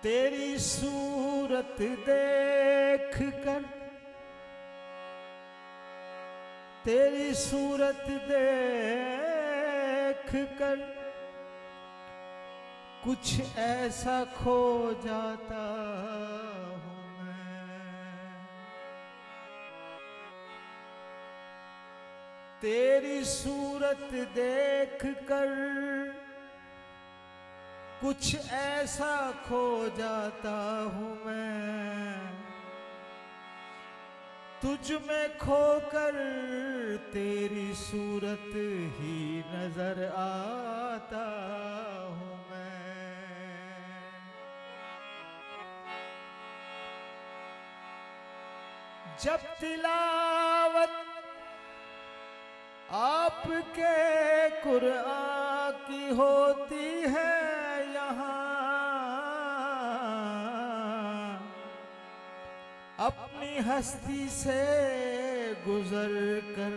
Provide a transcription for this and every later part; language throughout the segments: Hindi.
तेरी सूरत देख कर, तेरी सूरत देख कर कुछ ऐसा खो जाता हूँ मैं। तेरी सूरत देख कर कुछ ऐसा खो जाता हूँ मैं। तुझ में खोकर तेरी सूरत ही नजर आता हूँ मैं। जब तिलावत आपके कुरान की होती है अपनी हस्ती से गुजर कर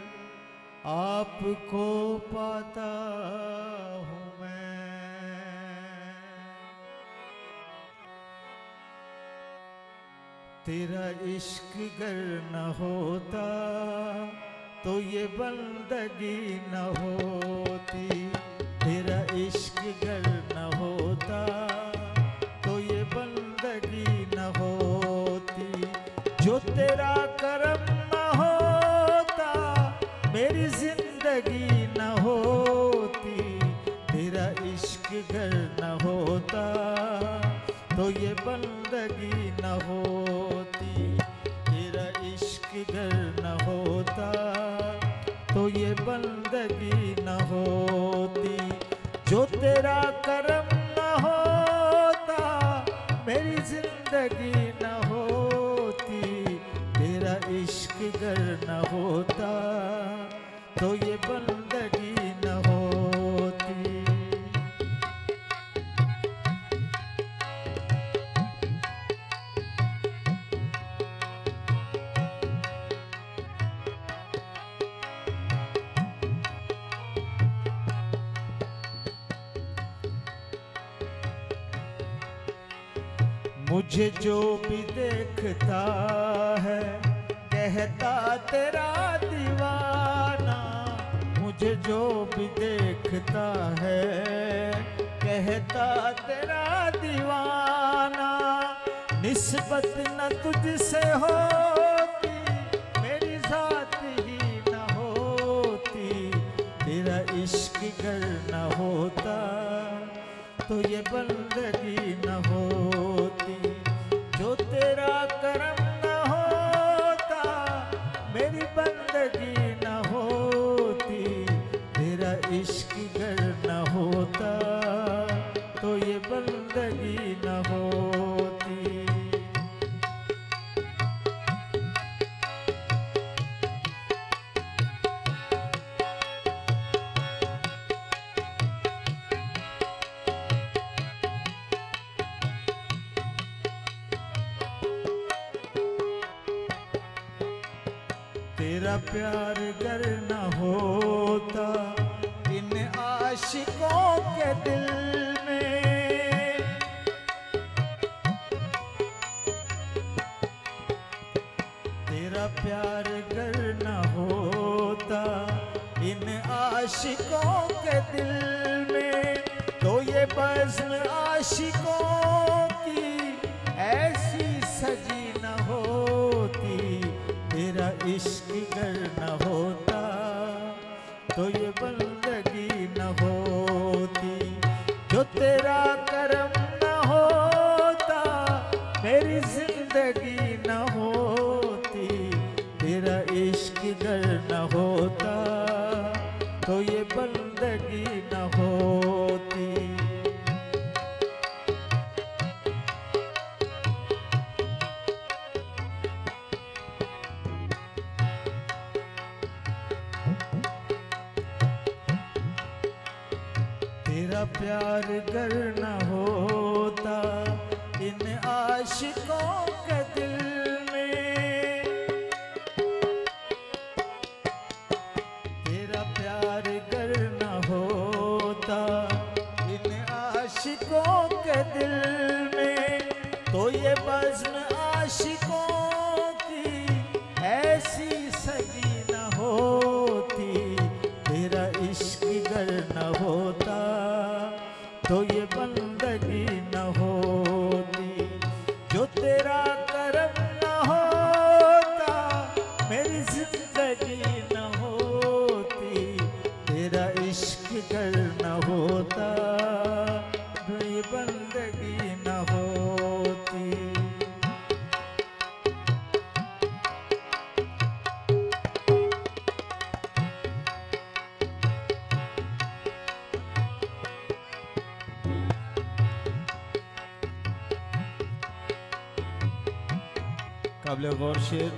आपको पाता हूँ मैं। तेरा इश्क गर न होता तो ये बंदगी न होती। तेरा इश्क गर न होता तो ये बंदगी न होती। जो तेरा करम न होता मेरी जिंदगी न होती। तेरा इश्क गर न होता तो ये बंदगी न होती। तेरा इश्क गर न होता तो ये बंदगी न होती। जो तेरा करम न होता मेरी जिंदगी न होती। तेरा इश्क गर न होता तो ये बंदगी न होती। मुझे जो भी देखता है कहता तेरा दीवाना। मुझे जो भी देखता है कहता तेरा दीवाना। निस्बत न तुझसे होती मेरी जात ही न होती। तेरा इश्क गर न होता तो ये बंदगी न होती। जो तेरा करम न होता मेरी बंदगी न होती। तेरा इश्क गर न होता तो ये बंदगी न होती। तेरा प्यार गर न होता इन आशिकों के दिल में। तेरा प्यार गर न होता इन आशिकों के दिल में। तो ये बज़्म आशिकों की ऐसी सजी न होती। तेरा इश्क गर न होता तो ये बंदगी न होती। जो तेरा करम न होता मेरी जिंदगी न होती। तेरा इश्क गर न होता तो ये बंदगी न होती। तेरा प्यार गर न हो के दिल में, तो ये बज़्म आशिकों की ऐसी सजी न होती। तेरा इश्क गर न होता तो ये बंदगी न होती। जो तेरा करम न होता मेरी जिंदगी न होती। तेरा इश्क गर न होता तो ये बंदगी न होती। काबिल गौर शेर।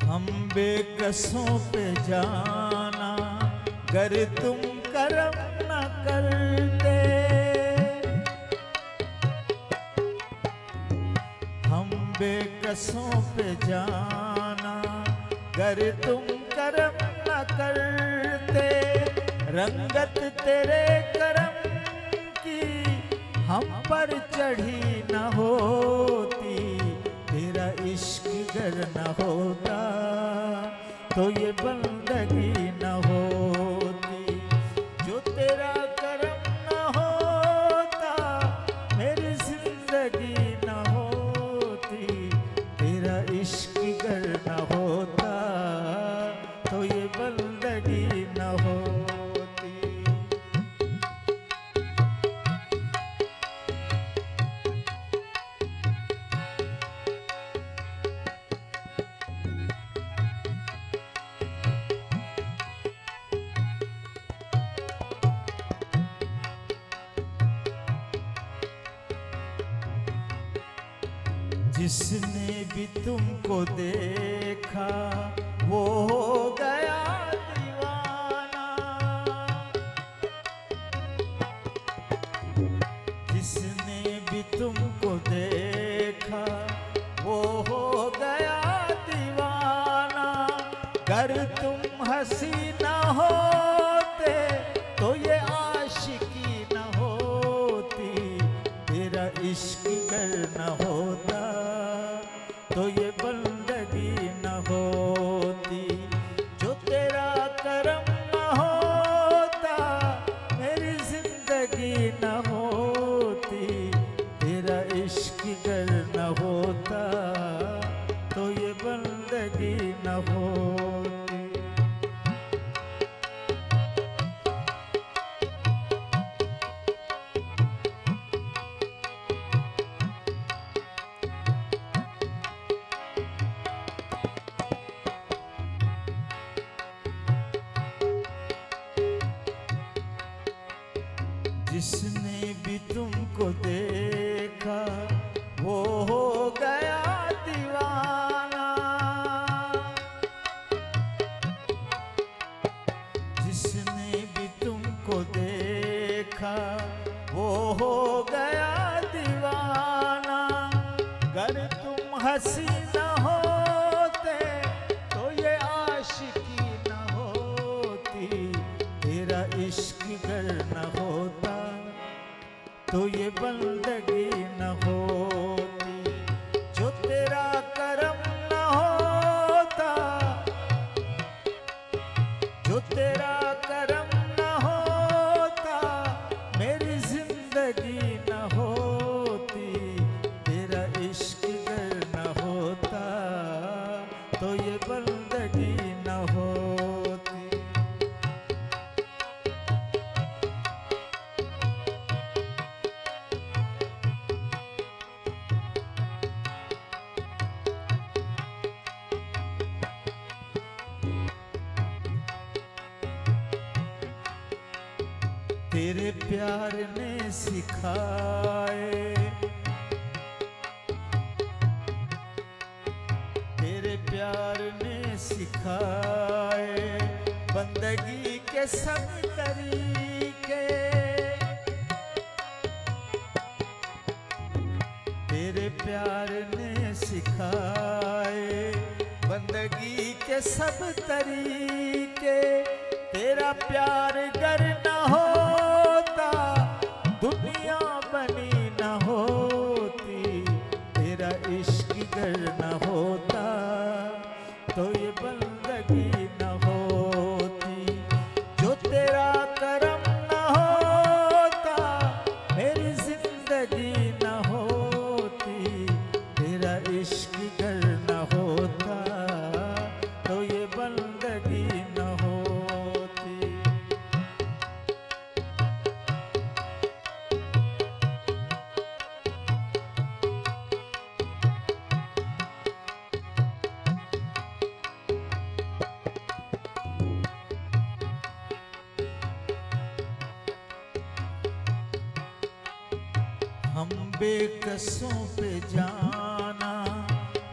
हम बेकसों पे जाना गर तुम करम न करते। हम बेकसों पे जाना गर तुम करम न करते। रंगत तेरे करम की हम पर चढ़ी न होती। तेरा इश्क गर न होता तो ये बंदगी न होती। जो तेरा करम न होता मेरी जिंदगी न होती। तेरा इश्क गर न होता तो ये बंदगी न होती। जिसने भी तुमको देखा वो हो गया दीवाना। जिसने भी तुमको देखा वो हो गया दीवाना। गर तुम हंसी न होते तो ये आशिकी न होती। तेरा इश्क गर न होता तो ये बंदगी न होती। जो तेरा करम न होता मेरी जिंदगी न होती। तेरा इश्क गर न होता तो ये बंदगी न होती। जिसने भी तुमको देखा वो हो गया दीवाना। जिसने भी तुमको देखा वो हो गया दीवाना। गर तुम हंसी न होते तो ये आशिकी न होती। तेरा इश्क गर न होता तो ये बंदगी न होती। जो तेरा करम न होता, जो तेरा करम न होता मेरी जिंदगी न होती। तेरा इश्क गर न होता तो ये बंदगी न होती। तेरे प्यार ने सिखाए, तेरे प्यार ने सिखाए बंदगी के सब तरीके। तेरे प्यार ने सिखाए बंदगी के सब तरीके। तेरा प्यार गर न होता दुनिया बनी न होती, तेरा इश्क गर न होता तो ये बंदगी न होती। जो तेरा करम न होता मेरी जिंदगी न होती, तेरा इश्क गर न होता तो ये बंदगी न होती। हम बेकसों पे जाना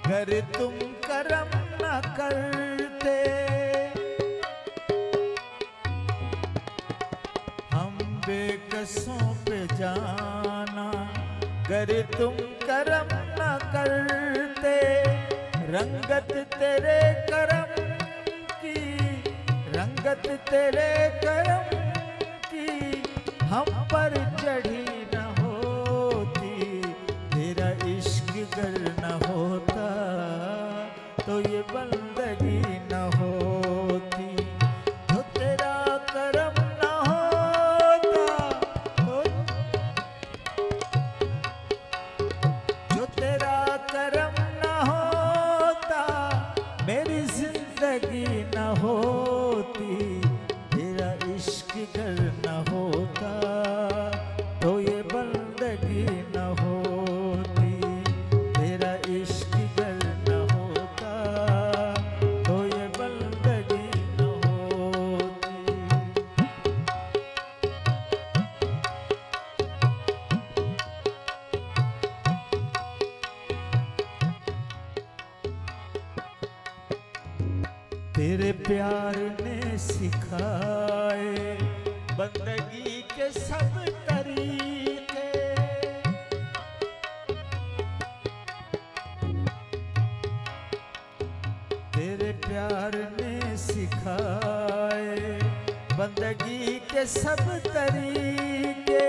गर तुम करम न करते, हम बेकसों पे जाना गर तुम करम न करते। रंगत तेरे करम की, रंगत तेरे करम की हम पर चढ़ी न होती, तेरा इश्क गर न होता तो ये बंदगी न होती। जो तेरा करम न होता तो, जो तेरा करम न होता मेरी जिंदगी न होती, तेरा इश्क गर न होता तो ये बंदगी न होती, तेरा इश्क गर न होता तो ये बंदगी न होती। तेरे प्यार ने सिखाए बंदगी के सब तरीके, तेरे प्यार ने सिखाए बंदगी के सब तरीके।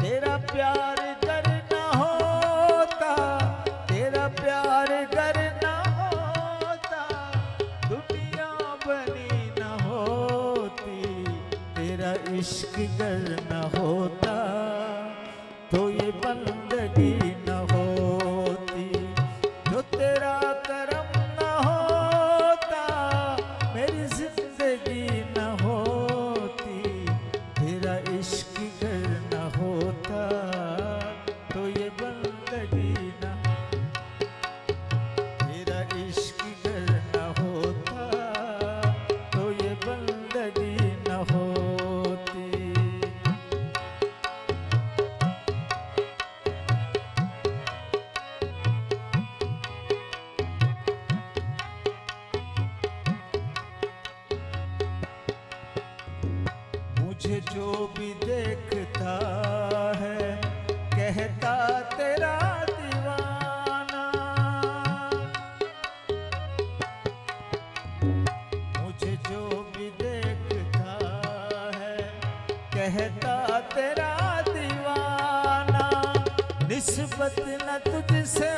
तेरा प्यार गर न होता, तेरा प्यार गर न होता दुनिया बनी न होती, तेरा इश्क गर न होता तो ये बंदगी न होती। जो तेरा करम न होता मेरी जिंदगी न होती, तेरा इश्क गर न होता तो ये बंदगी न, तेरा इश्क गर न होता तो ये बंदगी न होती। मुझे जो भी देखता है कहता तेरा दीवाना, मुझे जो भी देखता है कहता तेरा दीवाना। निस्बत न तुझसे